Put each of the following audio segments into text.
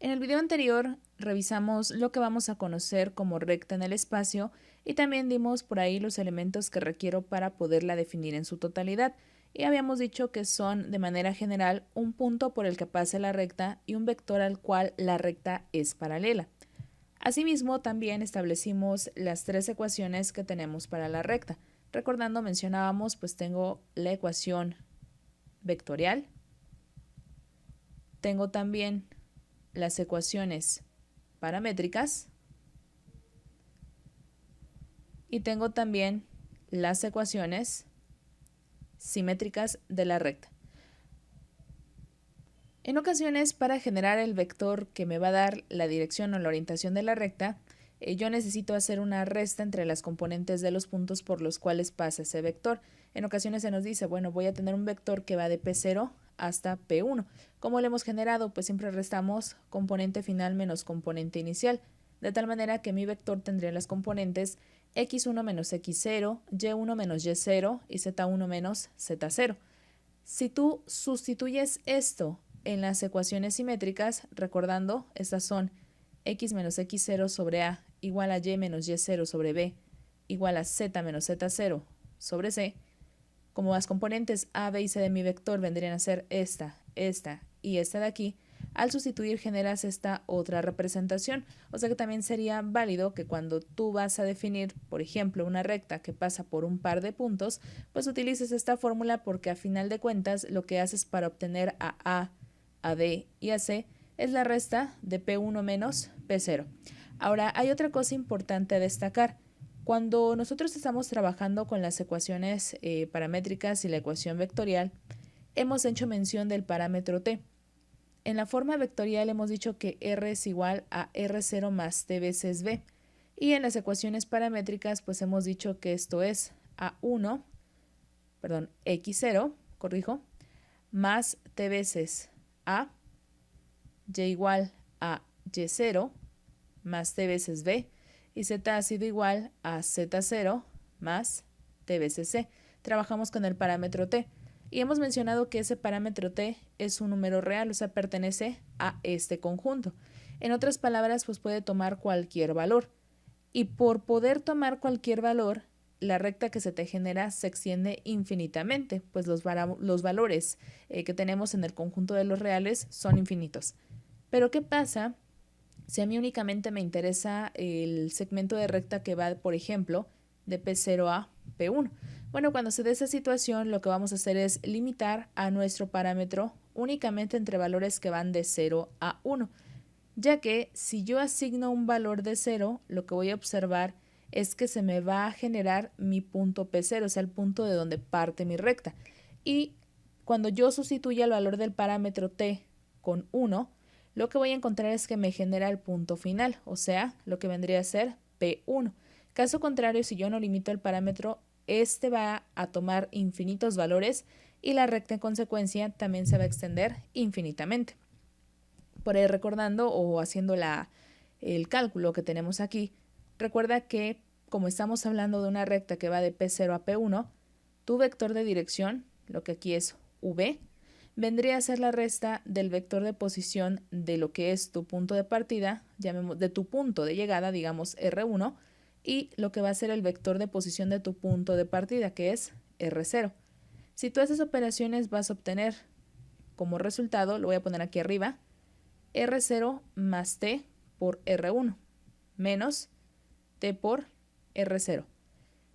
En el video anterior revisamos lo que vamos a conocer como recta en el espacio y también dimos por ahí los elementos que requiero para poderla definir en su totalidad. Y habíamos dicho que son de manera general un punto por el que pase la recta y un vector al cual la recta es paralela. Asimismo, también establecimos las tres ecuaciones que tenemos para la recta. Recordando, mencionábamos, pues tengo la ecuación vectorial, tengo también las ecuaciones paramétricas y tengo también las ecuaciones simétricas de la recta. En ocasiones, para generar el vector que me va a dar la dirección o la orientación de la recta, yo necesito hacer una resta entre las componentes de los puntos por los cuales pasa ese vector. En ocasiones se nos dice, bueno, voy a tener un vector que va de P0 hasta P1. ¿Cómo lo hemos generado? Pues siempre restamos componente final menos componente inicial, de tal manera que mi vector tendría las componentes x1 menos x0, y1 menos y0 y z1 menos z0. Si tú sustituyes esto en las ecuaciones simétricas, recordando, estas son x menos x0 sobre a igual a y menos y0 sobre b igual a z menos z0 sobre c, como las componentes a, b y c de mi vector vendrían a ser esta y esta de aquí, al sustituir generas esta otra representación. O sea que también sería válido que cuando tú vas a definir, por ejemplo, una recta que pasa por un par de puntos, pues utilices esta fórmula porque a final de cuentas lo que haces para obtener a B y a C es la resta de P1 menos P0. Ahora, hay otra cosa importante a destacar. Cuando nosotros estamos trabajando con las ecuaciones paramétricas y la ecuación vectorial, hemos hecho mención del parámetro t. En la forma vectorial hemos dicho que r es igual a r0 más t veces b. Y en las ecuaciones paramétricas, pues hemos dicho que esto es x0, más t veces a, y igual a y0 más t veces b, y z ha sido igual a z0 más t veces c. Trabajamos con el parámetro t. Y hemos mencionado que ese parámetro t es un número real, o sea, pertenece a este conjunto. En otras palabras, pues puede tomar cualquier valor. Y por poder tomar cualquier valor, la recta que se te genera se extiende infinitamente, pues los valores que tenemos en el conjunto de los reales son infinitos. Pero ¿qué pasa si a mí únicamente me interesa el segmento de recta que va, por ejemplo, de P0 a P1? Bueno, cuando se dé esa situación, lo que vamos a hacer es limitar a nuestro parámetro únicamente entre valores que van de 0 a 1, ya que si yo asigno un valor de 0, lo que voy a observar es que se me va a generar mi punto P0, o sea, el punto de donde parte mi recta. Y cuando yo sustituya el valor del parámetro t con 1, lo que voy a encontrar es que me genera el punto final, o sea, lo que vendría a ser P1. Caso contrario, si yo no limito el parámetro, este va a tomar infinitos valores y la recta en consecuencia también se va a extender infinitamente. Por ahí recordando o haciendo el cálculo que tenemos aquí, recuerda que como estamos hablando de una recta que va de P0 a P1, tu vector de dirección, lo que aquí es V, vendría a ser la resta del vector de posición de lo que es tu punto de partida, de tu punto de llegada, digamos R1, y lo que va a ser el vector de posición de tu punto de partida, que es R0. Si tú haces operaciones vas a obtener como resultado, lo voy a poner aquí arriba, R0 más T por R1 menos T por R0.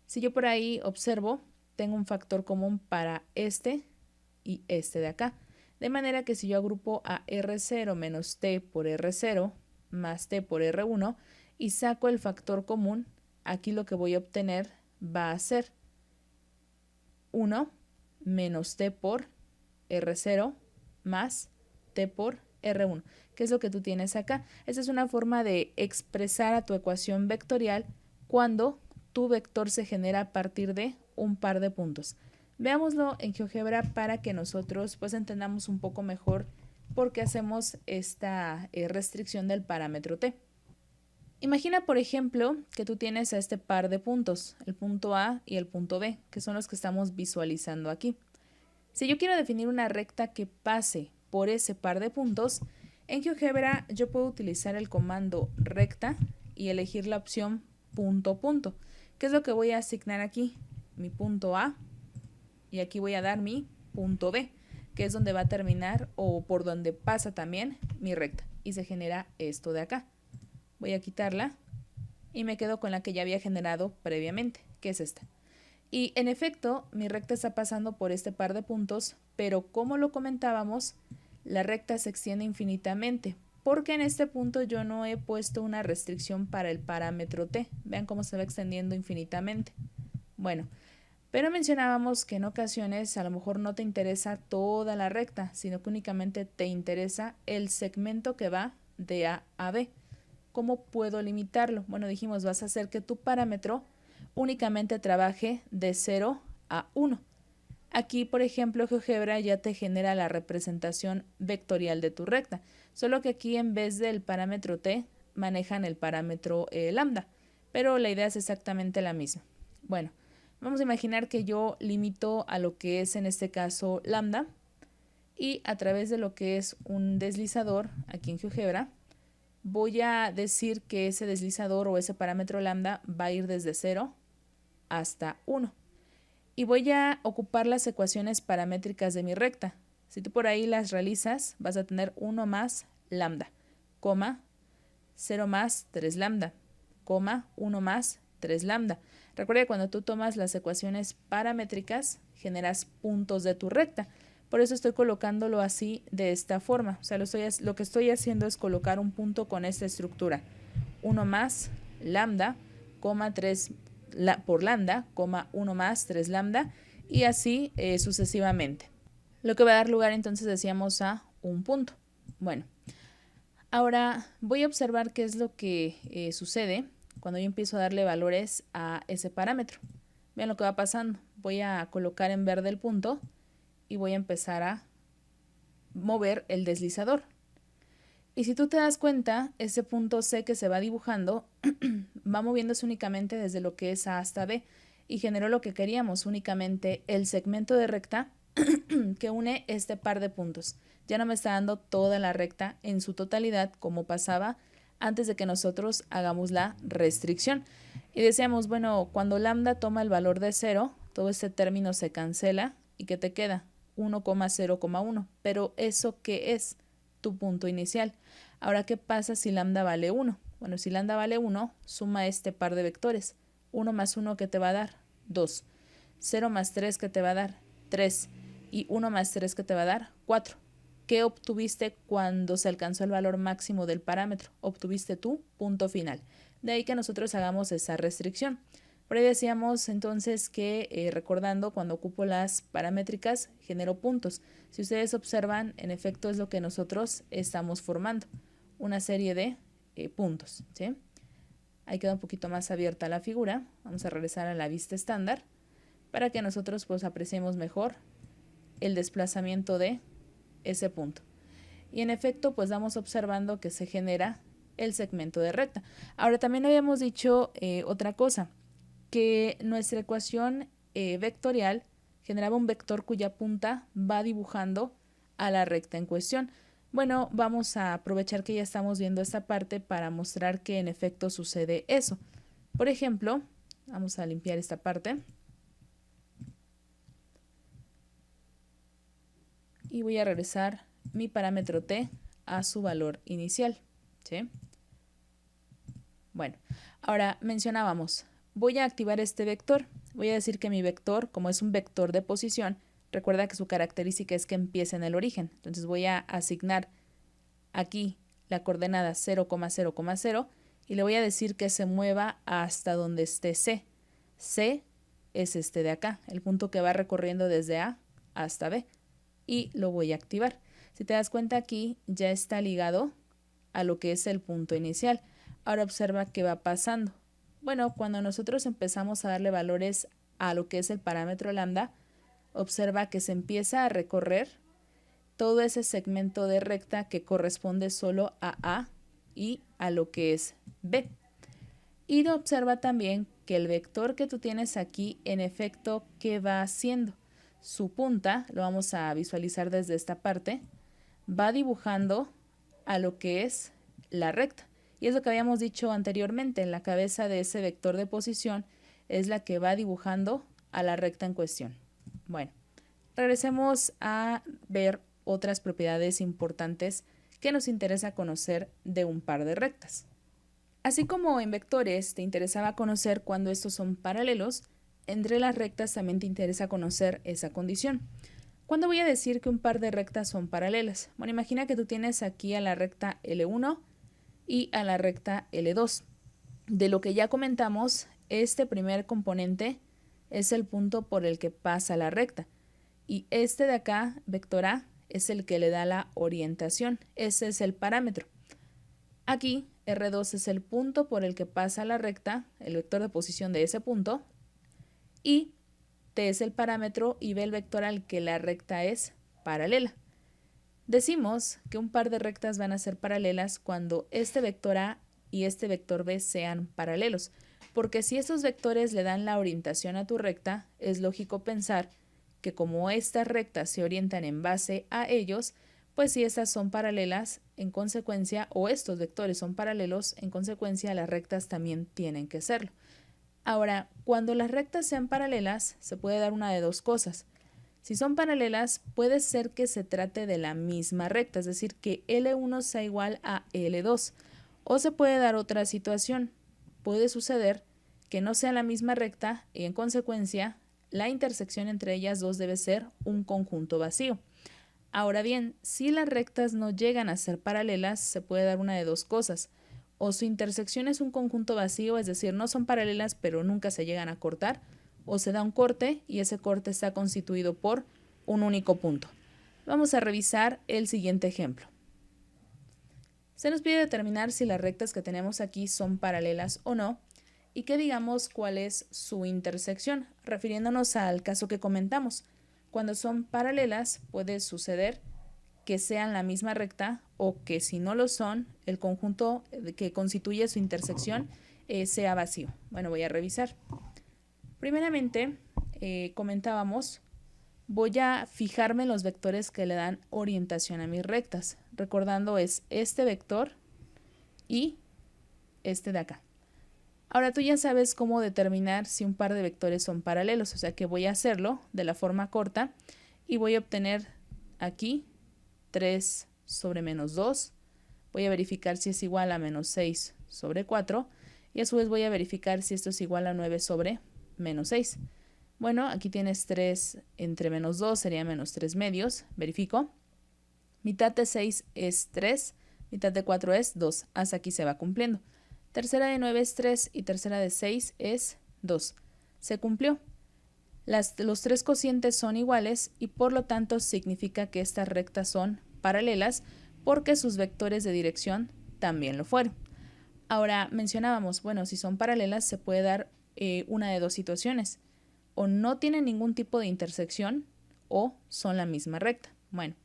Si yo por ahí observo, tengo un factor común para este y este de acá. De manera que si yo agrupo a R0 menos T por R0 más T por R1 y saco el factor común, aquí lo que voy a obtener va a ser 1 menos T por R0 más T por R1, que es lo que tú tienes acá. Esa es una forma de expresar a tu ecuación vectorial cuando tu vector se genera a partir de un par de puntos. Veámoslo en GeoGebra para que nosotros pues entendamos un poco mejor por qué hacemos esta restricción del parámetro t. Imagina, por ejemplo, que tú tienes a este par de puntos, el punto A y el punto B, que son los que estamos visualizando aquí. Si yo quiero definir una recta que pase por ese par de puntos, En GeoGebra yo puedo utilizar el comando recta y elegir la opción punto punto. ¿Qué es lo que voy a asignar aquí? Mi punto A, y aquí voy a dar mi punto B, que es donde va a terminar o por donde pasa también mi recta, y se genera esto de acá. Voy a quitarla y me quedo con la que ya había generado previamente, que es esta. Y en efecto, mi recta está pasando por este par de puntos, pero como lo comentábamos, la recta se extiende infinitamente, porque en este punto yo no he puesto una restricción para el parámetro t. Vean cómo se va extendiendo infinitamente. Bueno, pero mencionábamos que en ocasiones a lo mejor no te interesa toda la recta, sino que únicamente te interesa el segmento que va de A a B. ¿Cómo puedo limitarlo? Bueno, dijimos, vas a hacer que tu parámetro únicamente trabaje de 0 a 1. Aquí, por ejemplo, GeoGebra ya te genera la representación vectorial de tu recta, solo que aquí en vez del parámetro t manejan el parámetro lambda, pero la idea es exactamente la misma. Bueno, vamos a imaginar que yo limito a lo que es en este caso lambda, y a través de lo que es un deslizador aquí en GeoGebra voy a decir que ese deslizador o ese parámetro lambda va a ir desde 0 hasta 1. Y voy a ocupar las ecuaciones paramétricas de mi recta. Si tú por ahí las realizas, vas a tener 1 más lambda, coma, 0 más 3 lambda, coma, 1 más 3 lambda. Recuerda que cuando tú tomas las ecuaciones paramétricas, generas puntos de tu recta. Por eso estoy colocándolo así, de esta forma. O sea, lo que estoy haciendo es colocar un punto con esta estructura. 1 más lambda, coma 3 por lambda, coma 1 más 3 lambda, y así sucesivamente. Lo que va a dar lugar entonces, decíamos, a un punto. Bueno, ahora voy a observar qué es lo que sucede cuando yo empiezo a darle valores a ese parámetro. Vean lo que va pasando. Voy a colocar en verde el punto y voy a empezar a mover el deslizador. Y si tú te das cuenta, ese punto C que se va dibujando va moviéndose únicamente desde lo que es A hasta B, y generó lo que queríamos, únicamente el segmento de recta que une este par de puntos. Ya no me está dando toda la recta en su totalidad como pasaba antes de que nosotros hagamos la restricción. Y decíamos, bueno, cuando lambda toma el valor de 0, todo este término se cancela y ¿qué te queda? 1,0,1. Pero ¿eso qué es? Tu punto inicial. Ahora, ¿qué pasa si lambda vale 1? Bueno, si lambda vale 1, suma este par de vectores. 1 más 1, ¿qué te va a dar? 2. 0 más 3, ¿qué te va a dar? 3. Y 1 más 3, ¿qué te va a dar? 4. ¿Qué obtuviste cuando se alcanzó el valor máximo del parámetro? Obtuviste tu punto final. De ahí que nosotros hagamos esa restricción. Por ahí decíamos entonces que recordando, cuando ocupo las paramétricas genero puntos. Si ustedes observan, en efecto es lo que nosotros estamos formando, una serie de puntos, ¿sí? Ahí queda un poquito más abierta la figura. Vamos a regresar a la vista estándar para que nosotros pues apreciemos mejor el desplazamiento de ese punto. Y en efecto pues vamos observando que se genera el segmento de recta. Ahora también habíamos dicho otra cosa, que nuestra ecuación vectorial generaba un vector cuya punta va dibujando a la recta en cuestión. Bueno, vamos a aprovechar que ya estamos viendo esta parte para mostrar que en efecto sucede eso. Por ejemplo, vamos a limpiar esta parte. Y voy a regresar mi parámetro t a su valor inicial, ¿sí? Bueno, ahora mencionábamos, voy a activar este vector. Voy a decir que mi vector, como es un vector de posición, recuerda que su característica es que empiece en el origen. Entonces voy a asignar aquí la coordenada 0,0,0 y le voy a decir que se mueva hasta donde esté C. C es este de acá, el punto que va recorriendo desde A hasta B. Y lo voy a activar. Si te das cuenta, aquí ya está ligado a lo que es el punto inicial. Ahora observa qué va pasando. Bueno, cuando nosotros empezamos a darle valores a lo que es el parámetro lambda, observa que se empieza a recorrer todo ese segmento de recta que corresponde solo a A y a lo que es B. Y observa también que el vector que tú tienes aquí, en efecto, ¿qué va haciendo? Su punta, lo vamos a visualizar desde esta parte, va dibujando a lo que es la recta. Y es lo que habíamos dicho anteriormente, la cabeza de ese vector de posición es la que va dibujando a la recta en cuestión. Bueno, regresemos a ver otras propiedades importantes que nos interesa conocer de un par de rectas. Así como en vectores te interesaba conocer cuando estos son paralelos, entre las rectas también te interesa conocer esa condición. ¿Cuándo voy a decir que un par de rectas son paralelas? Bueno, imagina que tú tienes aquí a la recta L1 y a la recta L2. De lo que ya comentamos, este primer componente es el punto por el que pasa la recta. Y este de acá, vector A, es el que le da la orientación. Ese es el parámetro. Aquí, R2 es el punto por el que pasa la recta, el vector de posición de ese punto. Y T es el parámetro y B el vector al que la recta es paralela. Decimos que un par de rectas van a ser paralelas cuando este vector A y este vector B sean paralelos, porque si esos vectores le dan la orientación a tu recta, es lógico pensar que como estas rectas se orientan en base a ellos, pues si estas son paralelas, en consecuencia, o estos vectores son paralelos, en consecuencia las rectas también tienen que serlo. Ahora, cuando las rectas sean paralelas, se puede dar una de dos cosas. Si son paralelas, puede ser que se trate de la misma recta, es decir, que L1 sea igual a L2. O se puede dar otra situación. Puede suceder que no sea la misma recta y en consecuencia la intersección entre ellas dos debe ser un conjunto vacío. Ahora bien, si las rectas no llegan a ser paralelas, se puede dar una de dos cosas. O su intersección es un conjunto vacío, es decir, no son paralelas pero nunca se llegan a cortar, o se da un corte y ese corte está constituido por un único punto. Vamos a revisar el siguiente ejemplo. Se nos pide determinar si las rectas que tenemos aquí son paralelas o no y que digamos cuál es su intersección, refiriéndonos al caso que comentamos. Cuando son paralelas puede suceder que sean la misma recta o que si no lo son, el conjunto que constituye su intersección sea vacío. Bueno, voy a revisar. Primeramente, comentábamos, voy a fijarme en los vectores que le dan orientación a mis rectas. Recordando es este vector y este de acá. Ahora tú ya sabes cómo determinar si un par de vectores son paralelos, o sea que voy a hacerlo de la forma corta y voy a obtener aquí 3 sobre menos 2. Voy a verificar si es igual a menos 6 sobre 4 y a su vez voy a verificar si esto es igual a 9 sobre menos 6. Bueno, aquí tienes 3 entre menos 2, sería menos 3 medios. Verifico. Mitad de 6 es 3, mitad de 4 es 2. Hasta aquí se va cumpliendo. Tercera de 9 es 3 y tercera de 6 es 2. Se cumplió. Los tres cocientes son iguales y por lo tanto significa que estas rectas son paralelas porque sus vectores de dirección también lo fueron. Ahora mencionábamos, bueno, si son paralelas se puede dar una de dos situaciones. O no tienen ningún tipo de intersección o son la misma recta. Bueno,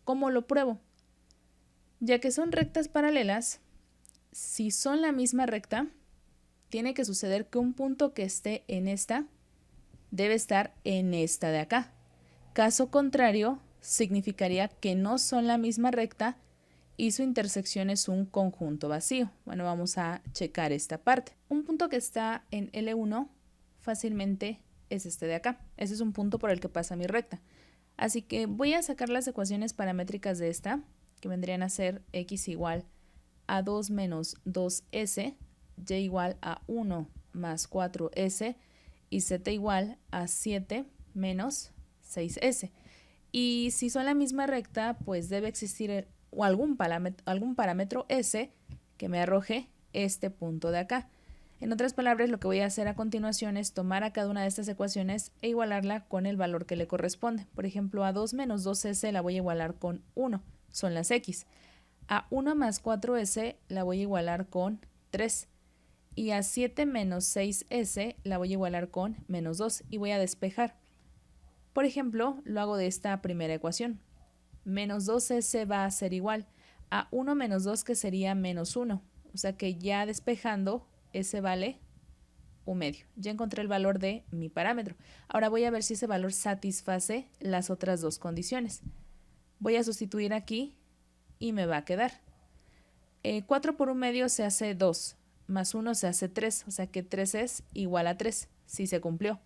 ¿cómo lo pruebo? Ya que son rectas paralelas, si son la misma recta, tiene que suceder que un punto que esté en esta debe estar en esta de acá. Caso contrario, significaría que no son la misma recta y su intersección es un conjunto vacío. Bueno, vamos a checar esta parte. Un punto que está en L1 fácilmente es este de acá. Ese es un punto por el que pasa mi recta. Así que voy a sacar las ecuaciones paramétricas de esta, que vendrían a ser x igual a 2 menos 2s, y igual a 1 más 4s y z igual a 7 menos 6s. Y si son la misma recta, pues debe existir algún parámetro s que me arroje este punto de acá. En otras palabras, lo que voy a hacer a continuación es tomar a cada una de estas ecuaciones e igualarla con el valor que le corresponde. Por ejemplo, a 2 menos 2s la voy a igualar con 1, son las x. A 1 más 4s la voy a igualar con 3. Y a 7 menos 6s la voy a igualar con menos 2 y voy a despejar. Por ejemplo, lo hago de esta primera ecuación. Menos 2s va a ser igual a 1 menos 2 que sería menos 1. O sea que ya despejando, s vale 1/2. Ya encontré el valor de mi parámetro. Ahora voy a ver si ese valor satisface las otras dos condiciones. Voy a sustituir aquí y me va a quedar. 4 por 1/2 se hace 2, más 1 se hace 3, o sea que 3 es igual a 3, sí se cumplió.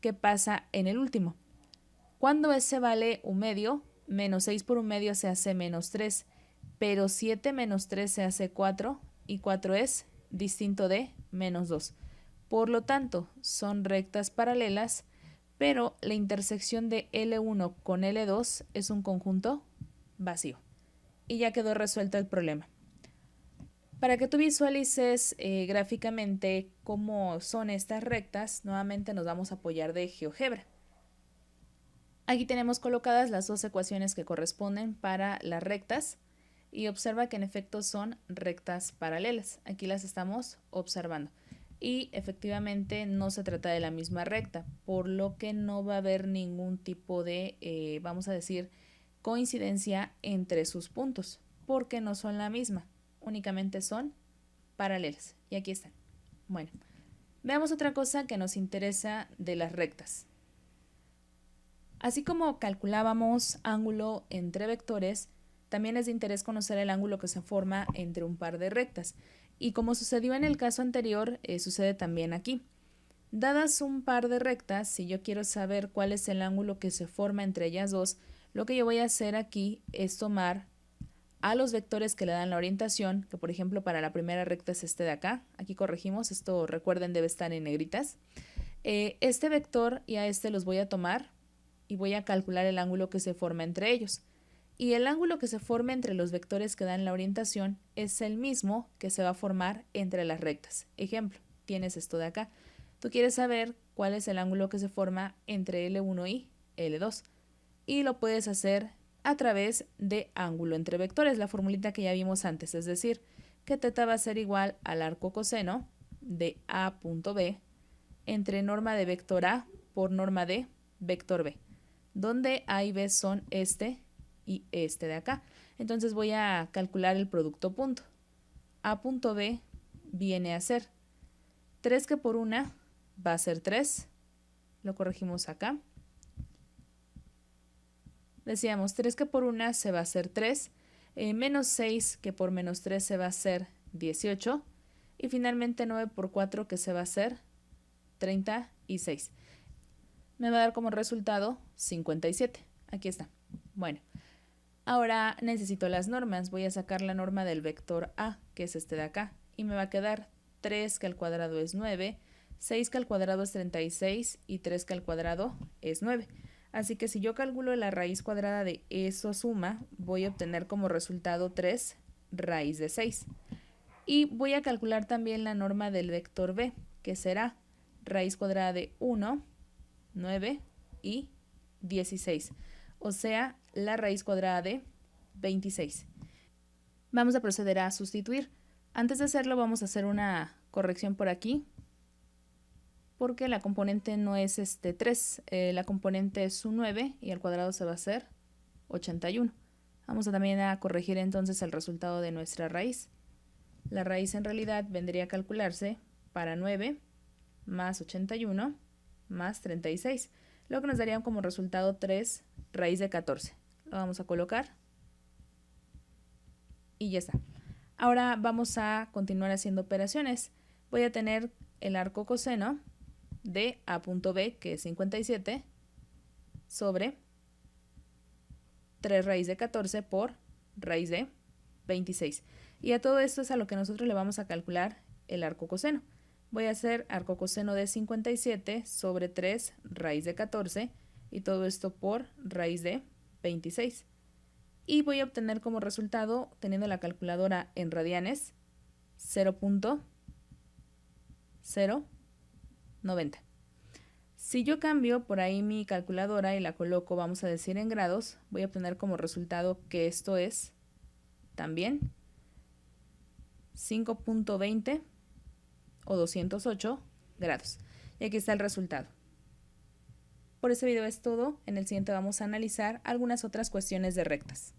¿Qué pasa en el último? Cuando S vale 1/2, menos 6 por 1/2 se hace menos 3, pero 7 menos 3 se hace 4 y 4 es distinto de menos 2. Por lo tanto, son rectas paralelas, pero la intersección de L1 con L2 es un conjunto vacío. Y ya quedó resuelto el problema. Para que tú visualices gráficamente cómo son estas rectas, nuevamente nos vamos a apoyar de GeoGebra. Aquí tenemos colocadas las dos ecuaciones que corresponden para las rectas y observa que en efecto son rectas paralelas. Aquí las estamos observando. Y efectivamente no se trata de la misma recta, por lo que no va a haber ningún tipo de, vamos a decir, coincidencia entre sus puntos, porque no son la misma, únicamente son paralelas. Y aquí están. Bueno, veamos otra cosa que nos interesa de las rectas. Así como calculábamos ángulo entre vectores, también es de interés conocer el ángulo que se forma entre un par de rectas. Y como sucedió en el caso anterior, sucede también aquí. Dadas un par de rectas, si yo quiero saber cuál es el ángulo que se forma entre ellas dos, lo que yo voy a hacer aquí es tomar a los vectores que le dan la orientación, que por ejemplo para la primera recta es este de acá. Aquí corregimos, esto recuerden debe estar en negritas. Este vector y a este los voy a tomar y voy a calcular el ángulo que se forma entre ellos. Y el ángulo que se forma entre los vectores que dan la orientación es el mismo que se va a formar entre las rectas. Ejemplo, tienes esto de acá. Tú quieres saber cuál es el ángulo que se forma entre L1 y L2. Y lo puedes hacer a través de ángulo entre vectores, la formulita que ya vimos antes. Es decir, que θ va a ser igual al arco coseno de A punto B entre norma de vector A por norma de vector B, donde A y B son este y este de acá. Entonces voy a calcular el producto punto. A punto B viene a ser 3 que por 1 va a ser 3. Lo corregimos acá. Decíamos 3 que por 1 se va a hacer 3. Menos 6 que por menos 3 se va a hacer 18. Y finalmente 9 por 4 que se va a hacer 36. Me va a dar como resultado 57. Aquí está. Bueno, ahora necesito las normas. Voy a sacar la norma del vector A, que es este de acá, y me va a quedar 3 que al cuadrado es 9, 6 que al cuadrado es 36 y 3 que al cuadrado es 9. Así que si yo calculo la raíz cuadrada de eso suma, voy a obtener como resultado 3 raíz de 6. Y voy a calcular también la norma del vector B, que será raíz cuadrada de 1, 9 y 16. O sea, la raíz cuadrada de 26. Vamos a proceder a sustituir. Antes de hacerlo vamos a hacer una corrección por aquí, porque la componente no es 3, la componente es un 9 y al cuadrado se va a hacer 81. Vamos a también a corregir entonces el resultado de nuestra raíz. La raíz en realidad vendría a calcularse para 9 más 81 más 36, lo que nos daría como resultado 3 raíz de 14. Lo vamos a colocar y ya está. Ahora vamos a continuar haciendo operaciones. Voy a tener el arco coseno de A punto B, que es 57, sobre 3 raíz de 14 por raíz de 26. Y a todo esto es a lo que nosotros le vamos a calcular el arco coseno. Voy a hacer arco coseno de 57 sobre 3 raíz de 14 y todo esto por raíz de 26. Y voy a obtener como resultado, teniendo la calculadora en radianes, 0.090. Si yo cambio por ahí mi calculadora y la coloco, vamos a decir en grados, voy a obtener como resultado que esto es también 5.20 o 208 grados. Y aquí está el resultado. Por este video es todo. En el siguiente vamos a analizar algunas otras cuestiones de rectas.